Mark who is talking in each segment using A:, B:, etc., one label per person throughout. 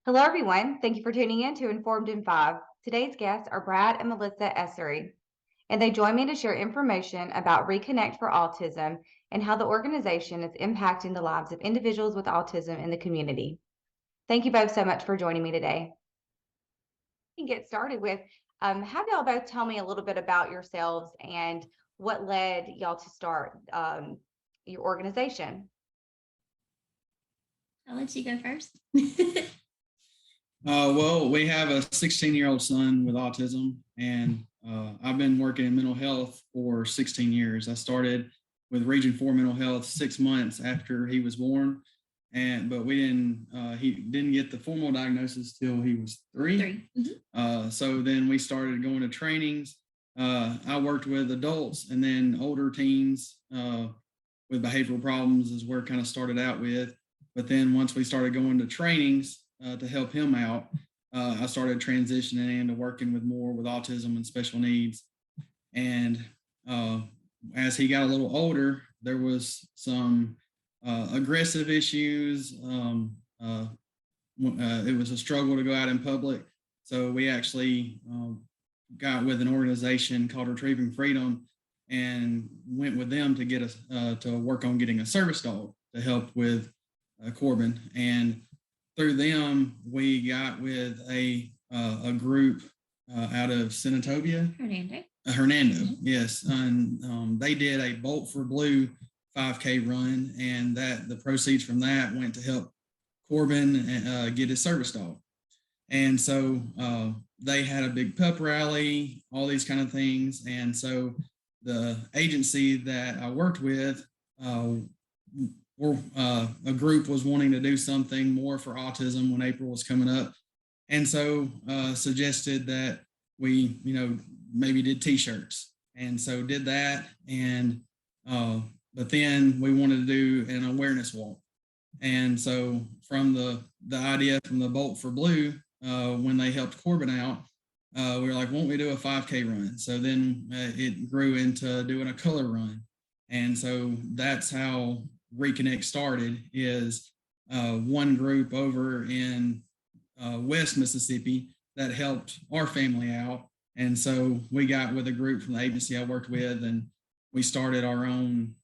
A: Hello, everyone. Thank you for tuning in to Informed in 5. Today's guests are Brad and Melissa Essery, and they join me to share information about Reconnect for Autism and how the organization is impacting the lives of individuals with autism in the community. Thank you both so much for joining me today. We can get started with have y'all both tell me a little bit about yourselves and what led y'all to start your organization.
B: I'll let you go first.
C: Well, we have a 16-year-old son with autism, and I've been working in mental health for 16 years. I started with Region 4 Mental Health 6 months after he was born, but he didn't get the formal diagnosis till he was 3. So then we started going to trainings. I worked with adults and then older teens with behavioral problems is where it kind of started out with. But then once we started going to trainings, to help him out, I started transitioning into working with autism and special needs. And as he got a little older, there was some aggressive issues. It was a struggle to go out in public. So we actually got with an organization called Retrieving Freedom and went with them to get us to work on getting a service dog to help with Corbin. And through them, we got with a group out of Senatobia. Hernando, yes. And they did a Bolt for Blue 5K run, and that the proceeds from that went to help Corbin get his service dog. And so they had a big pup rally, all these kind of things. And so the agency that I worked with, a group was wanting to do something more for autism when April was coming up. And so suggested that we, maybe did t-shirts. And so did that. And, but then we wanted to do an awareness walk. And so from the idea from the Bolt for Blue, when they helped Corbin out, we were like, won't we do a 5K run? So then it grew into doing a color run. And so that's how Reconnect started, is one group over in West Mississippi that helped our family out. And so we got with a group from the agency I worked with, and we started our own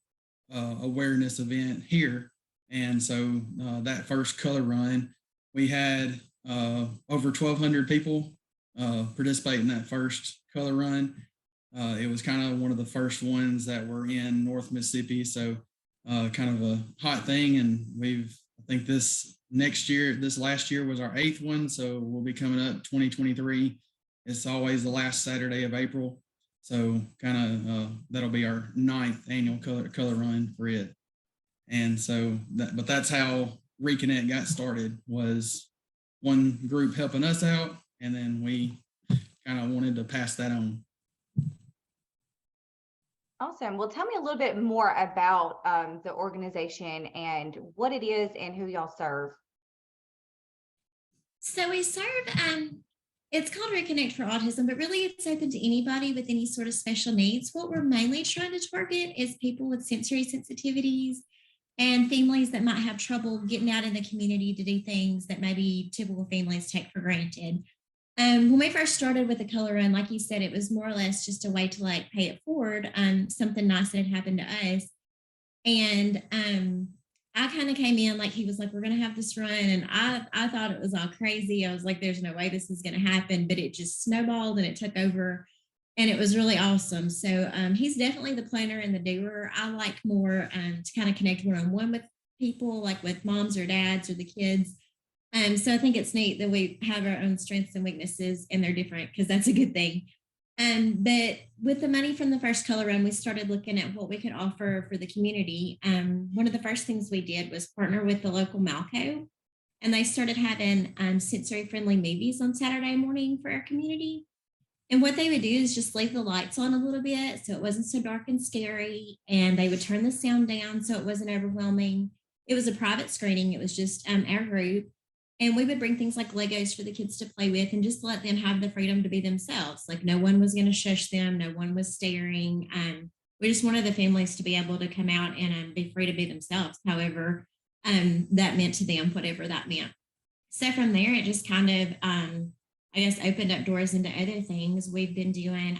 C: awareness event here. And so that first color run, we had over 1,200 people participate in that first color run. It was kind of one of the first ones that were in North Mississippi. So kind of a hot thing. And I think this last year was our 8th one. So we'll be coming up 2023. It's always the last Saturday of April. So kind of that'll be our 9th annual color run for it. And so but that's how Reconnect got started, was one group helping us out. And then we kind of wanted to pass that on.
A: Awesome. Well, tell me a little bit more about the organization and what it is and who y'all serve.
B: So we serve, it's called Reconnect for Autism, but really it's open to anybody with any sort of special needs. What we're mainly trying to target is people with sensory sensitivities and families that might have trouble getting out in the community to do things that maybe typical families take for granted. When we first started with the color run, like you said, it was more or less just a way to pay it forward on something nice that had happened to us. And I kind of came in he was like, we're going to have this run. And I thought it was all crazy. I was like, there's no way this is going to happen, but it just snowballed and it took over. And it was really awesome. So he's definitely the planner and the doer. I like more to kind of connect one-on-one with people, like with moms or dads or the kids. So I think it's neat that we have our own strengths and weaknesses, and they're different, because that's a good thing. But with the money from the first color run, we started looking at what we could offer for the community. One of the first things we did was partner with the local Malco, and they started having sensory-friendly movies on Saturday morning for our community. And what they would do is just leave the lights on a little bit so it wasn't so dark and scary, and they would turn the sound down so it wasn't overwhelming. It was a private screening. It was just our group. And we would bring things like Legos for the kids to play with and just let them have the freedom to be themselves. No one was going to shush them. No one was staring. We just wanted the families to be able to come out and be free to be themselves, however that meant to them, whatever that meant. So from there, it just kind of, I guess, opened up doors into other things. We've been doing,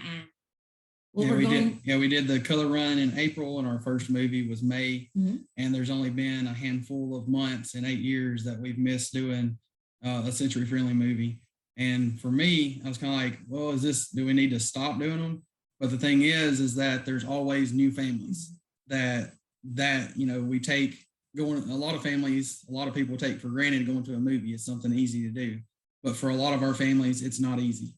C: yeah, we did. Yeah, we did the color run in April, and our first movie was May.
B: Mhm.
C: And there's only been a handful of months in 8 years that we've missed doing a sensory friendly movie. And for me, I was kind of like, well, do we need to stop doing them? But the thing is that there's always new families that we take going. A lot of families, a lot of people take for granted going to a movie is something easy to do, but for a lot of our families, it's not easy.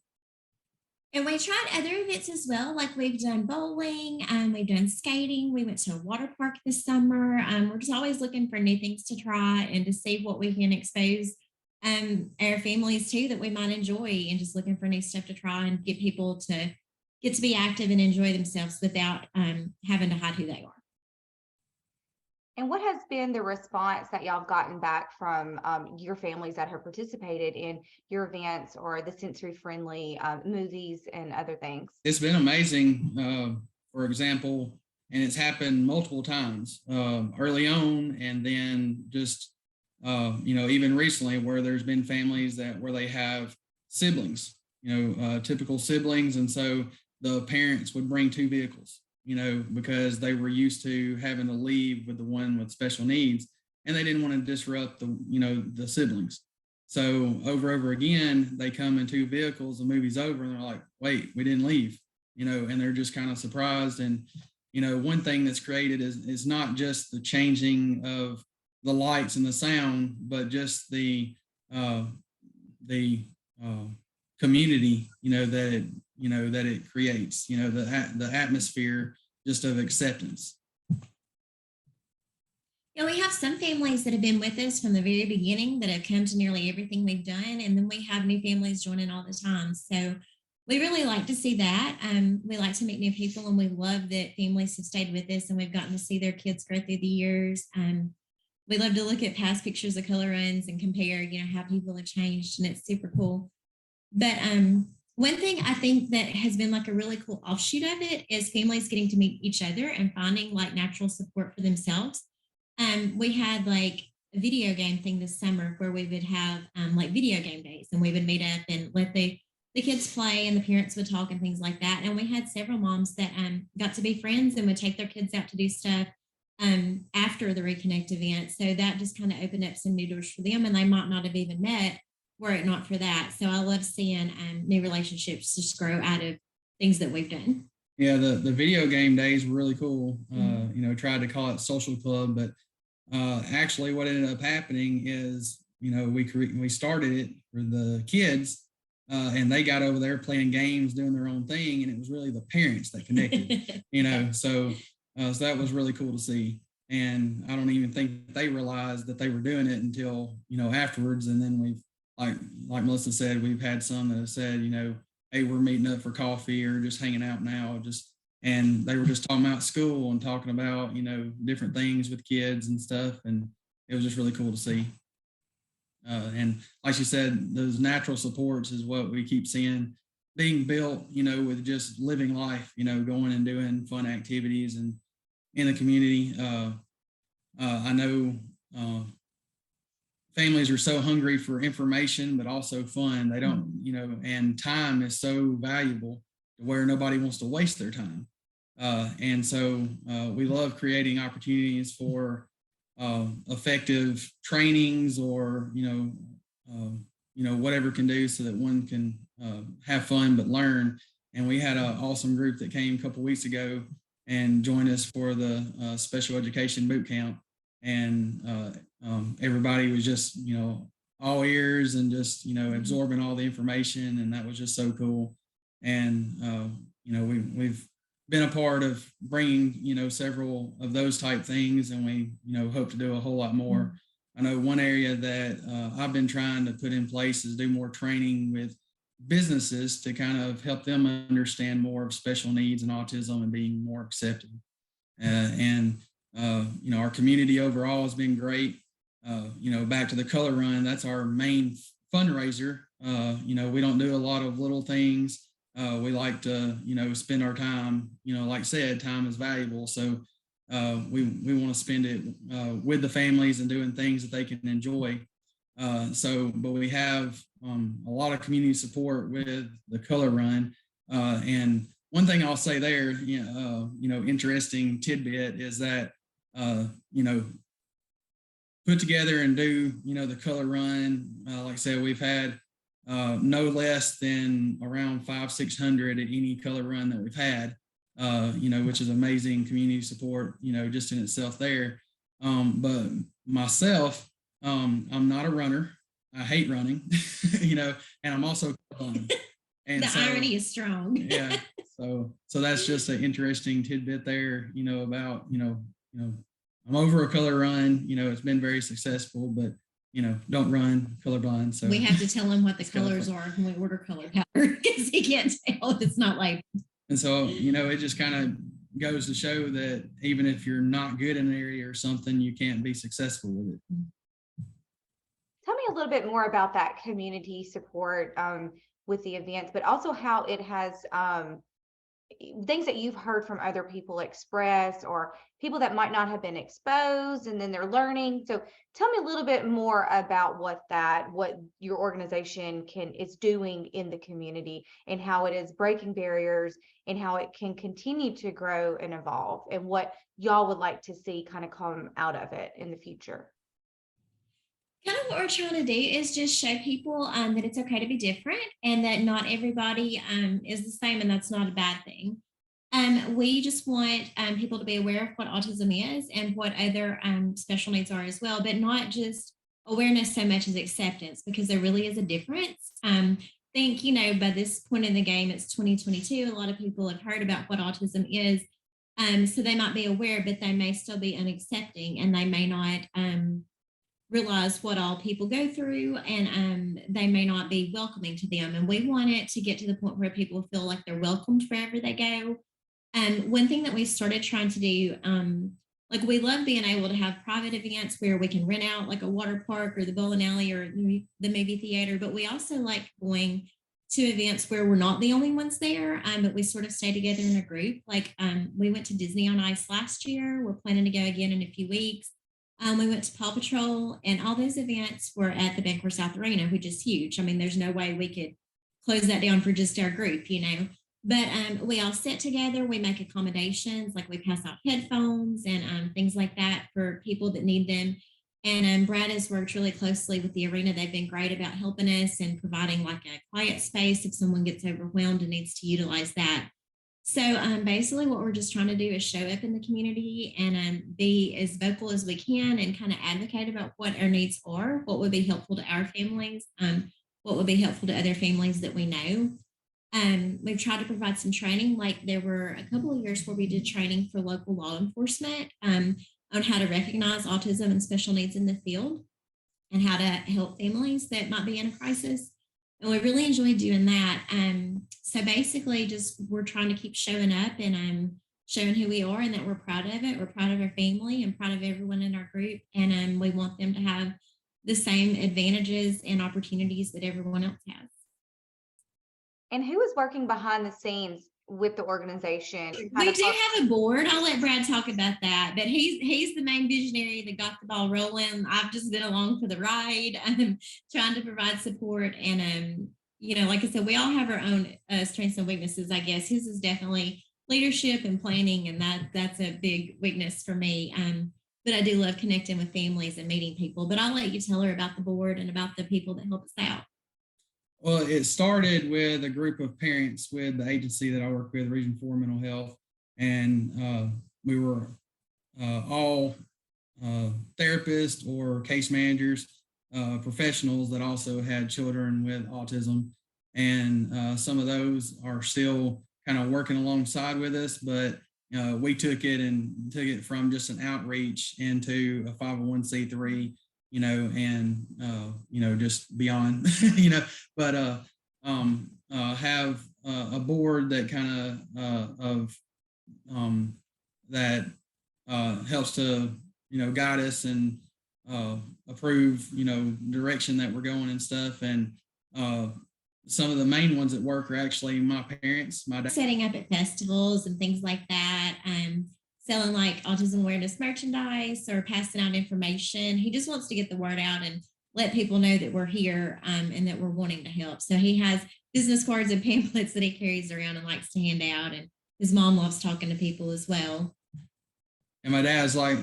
B: And we tried other events as well. Like we've done bowling and we've done skating. We went to a water park this summer. We're just always looking for new things to try and to see what we can expose our families to that we might enjoy, and just looking for new stuff to try and get people to get to be active and enjoy themselves without having to hide who they are.
A: And what has been the response that y'all have gotten back from your families that have participated in your events or the sensory friendly movies and other things?
C: It's been amazing. For example, and it's happened multiple times early on, and then just even recently, where there's been families where they have siblings, typical siblings, and so the parents would bring two vehicles, because they were used to having to leave with the one with special needs, and they didn't want to disrupt the siblings. So over again, they come in two vehicles, the movie's over, and they're like, wait, we didn't leave, and they're just kind of surprised. And, one thing that's created is not just the changing of the lights and the sound, but just the community, that it creates, the atmosphere just of acceptance.
B: Yeah, we have some families that have been with us from the very beginning that have come to nearly everything we've done. And then we have new families joining all the time. So we really like to see that. We like to meet new people, and we love that families have stayed with us and we've gotten to see their kids grow through the years. We love to look at past pictures of color runs and compare, how people have changed, and it's super cool. But one thing I think that has been like a really cool offshoot of it is families getting to meet each other and finding like natural support for themselves. We had like a video game thing this summer where we would have like video game days, and we would meet up and let the kids play and the parents would talk and things like that. And we had several moms that got to be friends and would take their kids out to do stuff after the Reconnect event. So that just kind of opened up some new doors for them, and they might not have even met were it not for that. So I love seeing new relationships just grow out of things that we've done.
C: Yeah, the video game days were really cool. Tried to call it social club, but actually what ended up happening is, we started it for the kids, and they got over there playing games, doing their own thing, and it was really the parents that connected. So that was really cool to see. And I don't even think they realized that they were doing it until, afterwards. And then we've, like Melissa said, we've had some that have said, hey, we're meeting up for coffee or just hanging out now. And they were just talking about school and talking about, different things with kids and stuff. And it was just really cool to see. And like she said, those natural supports is what we keep seeing being built, with just living life, going and doing fun activities and in the community. I know families are so hungry for information, but also fun. They don't, and time is so valuable to where nobody wants to waste their time. And so we love creating opportunities for effective trainings or, whatever can do so that one can have fun but learn. And we had an awesome group that came a couple of weeks ago and joined us for the special education boot camp. And everybody was just, all ears and just, absorbing all the information. And that was just so cool. And, we've been a part of bringing, several of those type things. And we, hope to do a whole lot more. I know one area that I've been trying to put in place is do more training with businesses to kind of help them understand more of special needs and autism and being more accepted. Our community overall has been great. Back to the color run, that's our main fundraiser. We don't do a lot of little things. We like to, spend our time, like I said, time is valuable. So we want to spend it with the families and doing things that they can enjoy. But we have a lot of community support with the color run. And one thing I'll say there, interesting tidbit is that, put together and do, the color run. Like I said, we've had no less than around 500-600 at any color run that we've had, which is amazing community support, just in itself there. But myself, I'm not a runner. I hate running, and I'm also colorblind. And
B: the irony is strong.
C: Yeah. So that's just an interesting tidbit there, about, I'm over a color run, it's been very successful, but, don't run colorblind. So
B: we have to tell him what the colors are when we order color powder because he can't tell if it's not labeled.
C: And so, it just kind of goes to show that even if you're not good in an area or something, you can't be successful with it.
A: Tell me a little bit more about that community support with the events, but also how it has things that you've heard from other people express, or people that might not have been exposed and then they're learning. So tell me a little bit more about what your organization is doing in the community, and how it is breaking barriers, and how it can continue to grow and evolve, and what y'all would like to see kind of come out of it in the future.
B: Kind of what we're trying to do is just show people that it's okay to be different, and that not everybody is the same, and that's not a bad thing. We just want people to be aware of what autism is and what other special needs are as well, but not just awareness so much as acceptance, because there really is a difference. I think, by this point in the game, it's 2022. A lot of people have heard about what autism is. So they might be aware, but they may still be unaccepting, and they may not realize what all people go through, and they may not be welcoming to them. And we want it to get to the point where people feel like they're welcomed wherever they go. One thing that we started trying to do, like, we love being able to have private events where we can rent out like a water park or the bowling alley or the movie theater, but we also like going to events where we're not the only ones there, but we sort of stay together in a group. Like we went to Disney on Ice last year. We're planning to go again in a few weeks. We went to Paw Patrol, and all those events were at the Bancorp South Arena, which is huge. I mean, there's no way we could close that down for just our group, But we all sit together, we make accommodations, like we pass out headphones and things like that for people that need them. And Brad has worked really closely with the arena. They've been great about helping us and providing like a quiet space if someone gets overwhelmed and needs to utilize that. So basically what we're just trying to do is show up in the community and be as vocal as we can, and kind of advocate about what our needs are, what would be helpful to our families, what would be helpful to other families that we know. We've tried to provide some training. Like there were a couple of years where we did training for local law enforcement on how to recognize autism and special needs in the field, and how to help families that might be in a crisis. And we really enjoyed doing that. So basically just we're trying to keep showing up and showing who we are and that we're proud of it. We're proud of our family and proud of everyone in our group. And we want them to have the same advantages and opportunities that everyone else has.
A: And who is working behind the scenes with the organization?
B: We do have a board. I'll let Brad talk about that, but he's the main visionary that got the ball rolling. I've just been along for the ride, trying to provide support. And like I said, we all have our own strengths and weaknesses. I guess his is definitely leadership and planning, and that's a big weakness for me. But I do love connecting with families and meeting people. But I'll let you tell her about the board and about the people that help us out.
C: Well, it started with a group of parents with the agency that I work with, Region 4 Mental Health, and we were all therapists or case managers, professionals that also had children with autism, and some of those are still kind of working alongside with us, but we took it from just an outreach into a 501c3, and just beyond, but have a board that kind of that helps to guide us and approve direction that we're going and stuff. And some of the main ones that work are actually my parents, my dad.
B: Setting up at festivals and things like that, selling like autism awareness merchandise or passing out information. He just wants to get the word out and let people know that we're here and that we're wanting to help. So he has business cards and pamphlets that he carries around and likes to hand out. And his mom loves talking to people as well.
C: And my dad's like,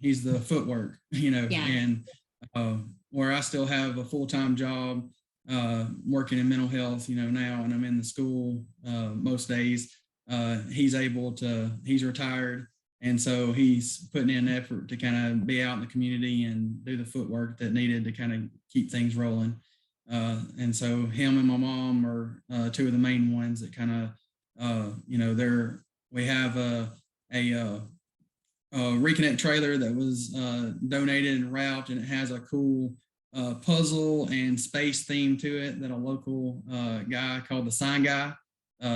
C: he's the footwork,
B: Yeah.
C: and where I still have a full-time job working in mental health, now, and I'm in the school most days. He's retired. And so he's putting in effort to kind of be out in the community and do the footwork that needed to kind of keep things rolling. And so him and my mom are two of the main ones that kind of, we have a Reconnect trailer that was donated and wrapped, and it has a cool puzzle and space theme to it that a local guy called the Sign Guy,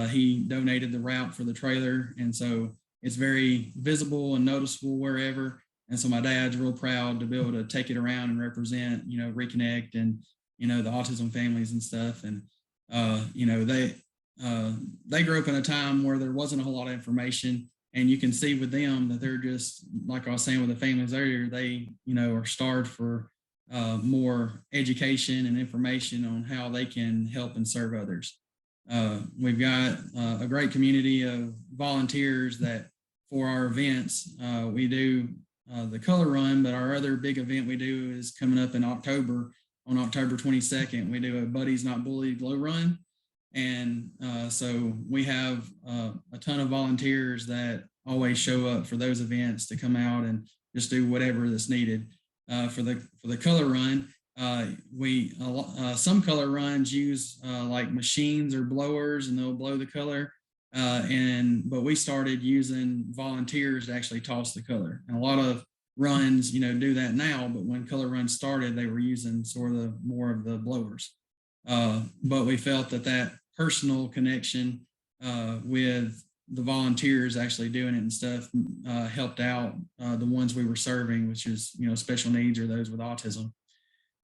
C: he donated the route for the trailer. And so it's very visible and noticeable wherever. And so my dad's real proud to be able to take it around and represent, Reconnect and, the autism families and stuff. And, they grew up in a time where there wasn't a whole lot of information. And you can see with them that they're just, like I was saying with the families earlier, they, are starved for more education and information on how they can help and serve others. We've got a great community of volunteers that for our events, we do the color run, but our other big event we do is coming up in October. On October 22nd, we do a Buddies Not Bullied glow run. And so we have a ton of volunteers that always show up for those events to come out and just do whatever that's needed. For the color run, some color runs use like machines or blowers, and they'll blow the color. But we started using volunteers to actually toss the color. And a lot of runs, do that now. But when color runs started, they were using sort of more of the blowers. But we felt that personal connection with the volunteers actually doing it and stuff helped out the ones we were serving, which is, special needs or those with autism.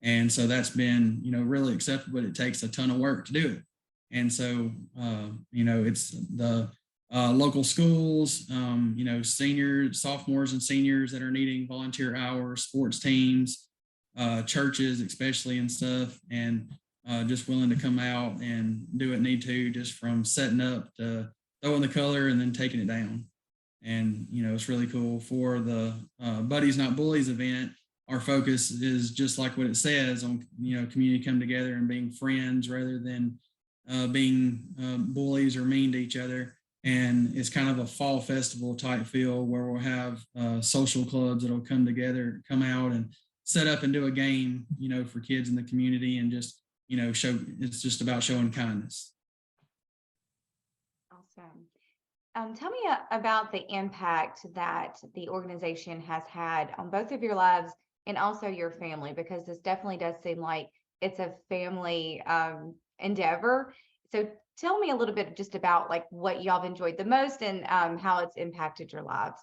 C: And so that's been, really acceptable, but it takes a ton of work to do it. And so, it's the local schools, seniors, sophomores and seniors that are needing volunteer hours, sports teams, churches, especially and stuff. And just willing to come out and do what need to, just from setting up to throwing the color and then taking it down. And, it's really cool. For the Buddies Not Bullies event, our focus is just like what it says on, community come together and being friends rather than being bullies or mean to each other. And it's kind of a fall festival type feel where we'll have social clubs that'll come together, come out and set up and do a game, for kids in the community, and just, it's just about showing kindness.
A: Awesome. Tell me about the impact that the organization has had on both of your lives and also your family, because this definitely does seem like it's a family endeavor. So tell me a little bit just about like what y'all have enjoyed the most and how it's impacted your lives.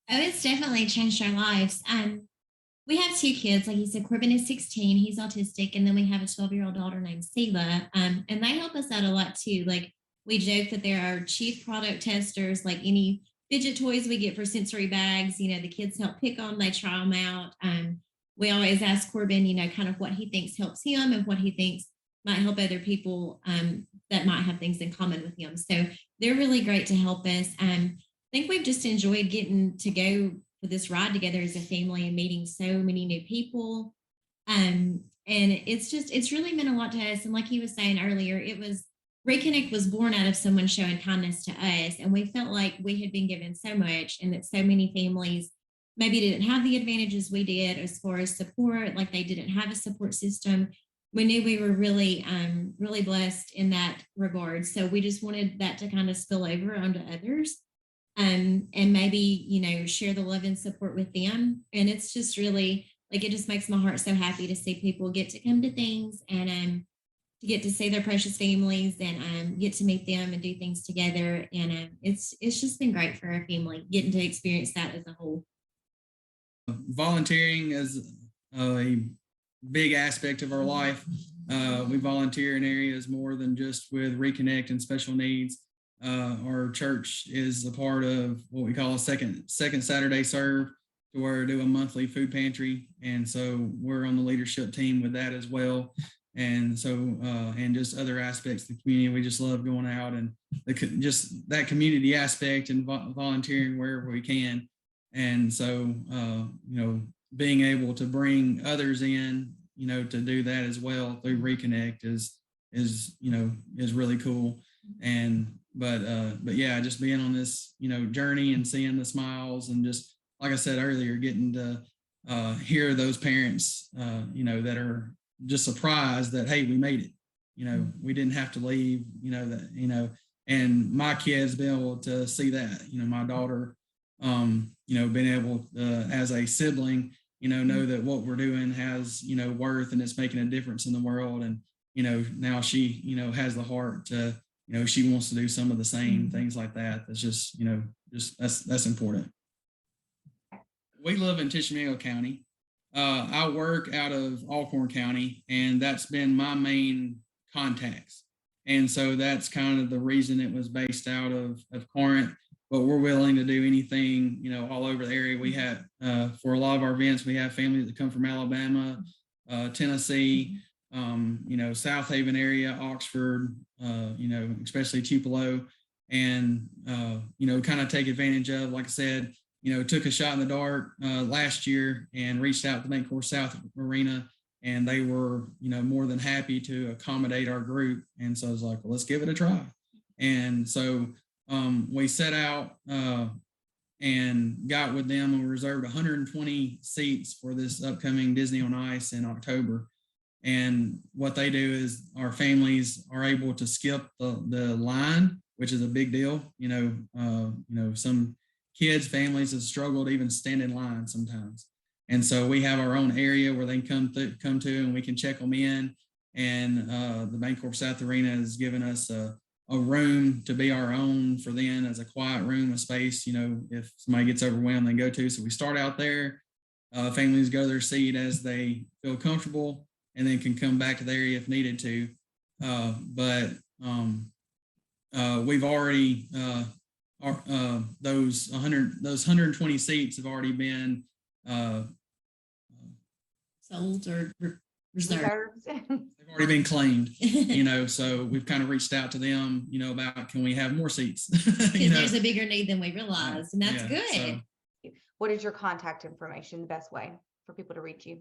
B: Oh, it's definitely changed our lives. We have two kids. Like you said, Corbin is 16. He's autistic. And then we have a 12-year-old daughter named Selah. And they help us out a lot too. Like we joke that they're our chief product testers. Like any fidget toys we get for sensory bags, the kids help pick them. They try them out. We always ask Corbin, kind of what he thinks helps him and what he thinks might help other people that might have things in common with him. So they're really great to help us. I think we've just enjoyed getting to go for this ride together as a family and meeting so many new people. And it's really meant a lot to us. And like he was saying earlier, Reconnect was born out of someone showing kindness to us. And we felt like we had been given so much, and that so many families maybe didn't have the advantages we did as far as support, like they didn't have a support system. We knew we were really, really blessed in that regard. So we just wanted that to kind of spill over onto others. And maybe, share the love and support with them. And it's just really like, it just makes my heart so happy to see people get to come to things and to get to see their precious families and get to meet them and do things together. And it's just been great for our family getting to experience that as a whole.
C: Volunteering is a big aspect of our life. We volunteer in areas more than just with Reconnect and special needs. Our church is a part of what we call a second Saturday serve. to where do a monthly food pantry. And so we're on the leadership team with that as well. And so, and just other aspects of the community, we just love going out and just that community aspect and volunteering wherever we can. And so, being able to bring others in, to do that as well through Reconnect is really cool. And, but yeah, just being on this, journey and seeing the smiles and just, like I said earlier, getting to hear those parents, that are just surprised that, hey, we made it, we didn't have to leave, and my kids being able to see that, my daughter, being able as a sibling, know that what we're doing has, worth and it's making a difference in the world. And, now she, has the heart to, she wants to do some of the same things like that. That's just, that's important. We live in Tishomingo County. I work out of Alcorn County, and that's been my main contacts. And so that's kind of the reason it was based out of Corinth. But we're willing to do anything, all over the area. We have, for a lot of our events, we have families that come from Alabama, Tennessee, South Haven area, Oxford, especially Tupelo, and, kind of take advantage of, like I said, took a shot in the dark last year and reached out to the Bancorp South Arena, and they were, more than happy to accommodate our group. And so I was like, well, let's give it a try. And so we set out and got with them and we reserved 120 seats for this upcoming Disney on Ice in October. And what they do is our families are able to skip the line, which is a big deal. Some kids, families have struggled to even stand in line sometimes. And so we have our own area where they can come to and we can check them in. And the Bancorp South Arena has given us a room to be our own for them as a quiet room, a space, if somebody gets overwhelmed, they go to. So we start out there, families go to their seat as they feel comfortable and then can come back to the area if needed to. But we've already, those 120 seats have already been
B: sold or reserved.
C: They've already been claimed, so we've kind of reached out to them, about can we have more seats?
B: Because there's a bigger need than we realized, and that's good.
A: So, what is your contact information, the best way for people to reach you?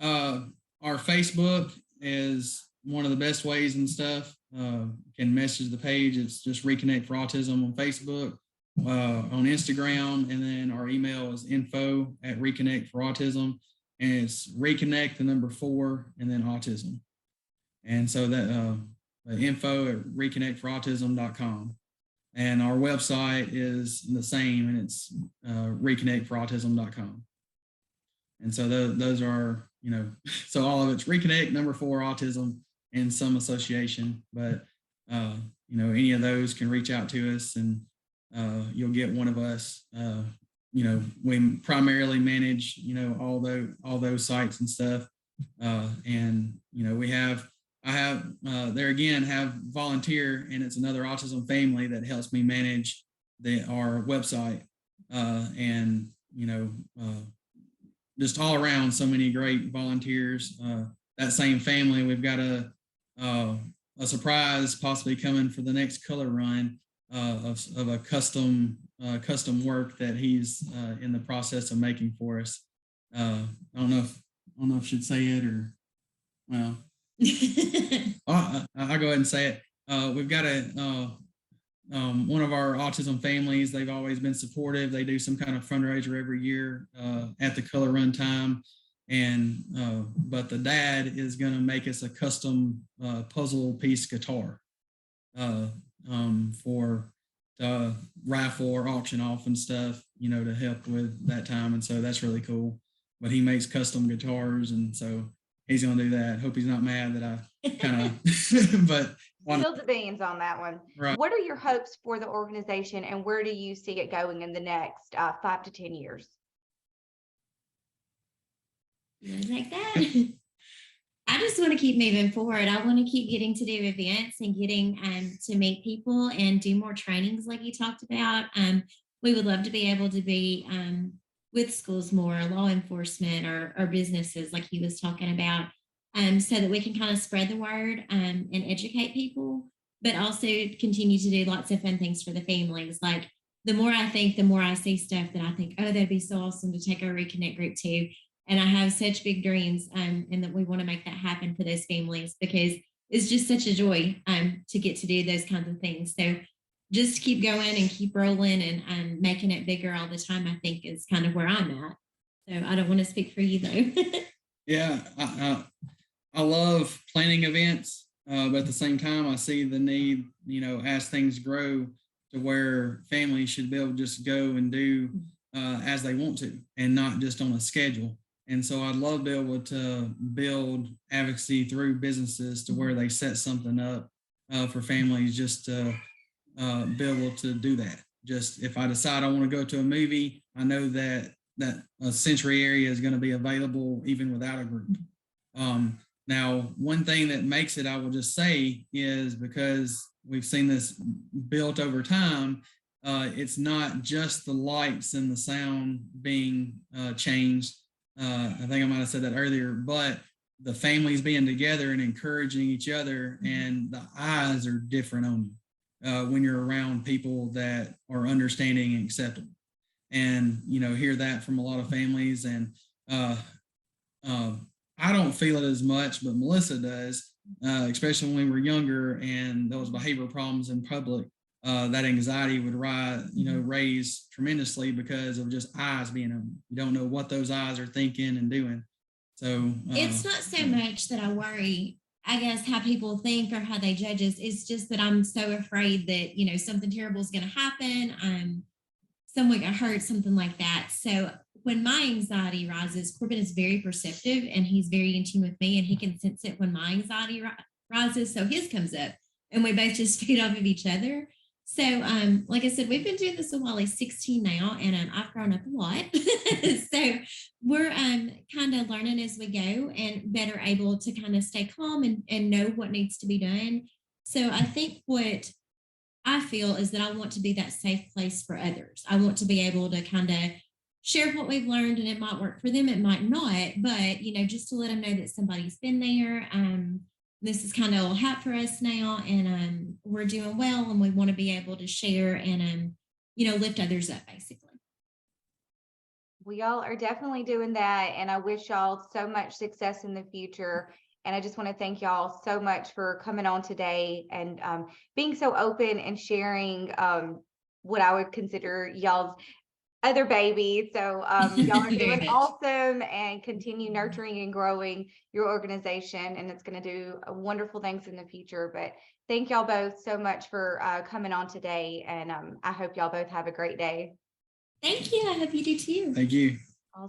C: Our Facebook is one of the best ways and stuff. Can message the page. It's just Reconnect for Autism on Facebook, on Instagram, and then our email is info@Reconnect for Autism, and it's Reconnect 4 and then autism. And so that info@reconnectforautism.com, and our website is the same, and it's reconnectforautism.com. And so those are, so all of it's Reconnect 4 autism and some association, but any of those can reach out to us and you'll get one of us. We primarily manage, all those sites and stuff. And, I have volunteer, and it's another autism family that helps me manage our website. And, just all around so many great volunteers. That same family, we've got a surprise possibly coming for the next color run of a custom work that he's in the process of making for us. I don't know if I should say it or, well, I'll go ahead and say it. We've got one of our autism families. They've always been supportive. They do some kind of fundraiser every year at the color run time. And but the dad is going to make us a custom puzzle piece guitar for raffle or auction off and stuff, to help with that time. And so that's really cool. But he makes custom guitars, and so he's going to do that. Hope he's not mad that I kind of, but
A: Spill the beans on that one.
C: Right.
A: What are your hopes for the organization, and where do you see it going in the next 5 to 10 years?
B: Like that. I just want to keep moving forward. I want to keep getting to do events and getting to meet people and do more trainings like you talked about. we would love to be able to be with schools more, law enforcement, or businesses like he was talking about, so that we can kind of spread the word and educate people, but also continue to do lots of fun things for the families. Like the more I think, the more I see stuff that I think, oh, that'd be so awesome to take our Reconnect group to. And I have such big dreams, and that we want to make that happen for those families, because it's just such a joy to get to do those kinds of things. So just keep going and keep rolling and making it bigger all the time, I think is kind of where I'm at. So I don't want to speak for you though.
C: Yeah, I love planning events, but at the same time, I see the need, as things grow, to where families should be able to just go and do as they want to, and not just on a schedule. And so I'd love to be able to build advocacy through businesses to where they set something up for families just to be able to do that. Just if I decide I want to go to a movie, I know that a sensory area is going to be available even without a group. Now, one thing that makes it, I will just say, is because we've seen this built over time, it's not just the lights and the sound being changed. I think I might have said that earlier, but the families being together and encouraging each other, and the eyes are different on you when you're around people that are understanding and acceptable. And, hear that from a lot of families. And I don't feel it as much, but Melissa does, especially when we were younger and those behavioral problems in public. That anxiety would raise tremendously because of just eyes being on. You don't know what those eyes are thinking and doing. So
B: it's not so much that I worry, I guess, how people think or how they judge us. It's just that I'm so afraid that, something terrible is going to happen. Someone got hurt, something like that. So when my anxiety rises, Corbin is very perceptive and he's very in tune with me, and he can sense it when my anxiety rises. So his comes up and we both just feed off of each other. So, like I said, we've been doing this a while. He's 16 now, and I've grown up a lot. So we're kind of learning as we go and better able to kind of stay calm and know what needs to be done. So I think what I feel is that I want to be that safe place for others. I want to be able to kind of share what we've learned, and it might work for them, it might not, but just to let them know that somebody's been there. This is kind of old hat for us now, and we're doing well, and we want to be able to share and lift others up, basically.
A: We all are definitely doing that, and I wish y'all so much success in the future. And I just want to thank y'all so much for coming on today and being so open and sharing what I would consider y'all's other baby. So y'all are doing awesome, and continue nurturing and growing your organization, and it's going to do wonderful things in the future. But thank y'all both so much for coming on today, and I hope y'all both have a great day.
B: Thank you. I hope you do too.
C: Thank you.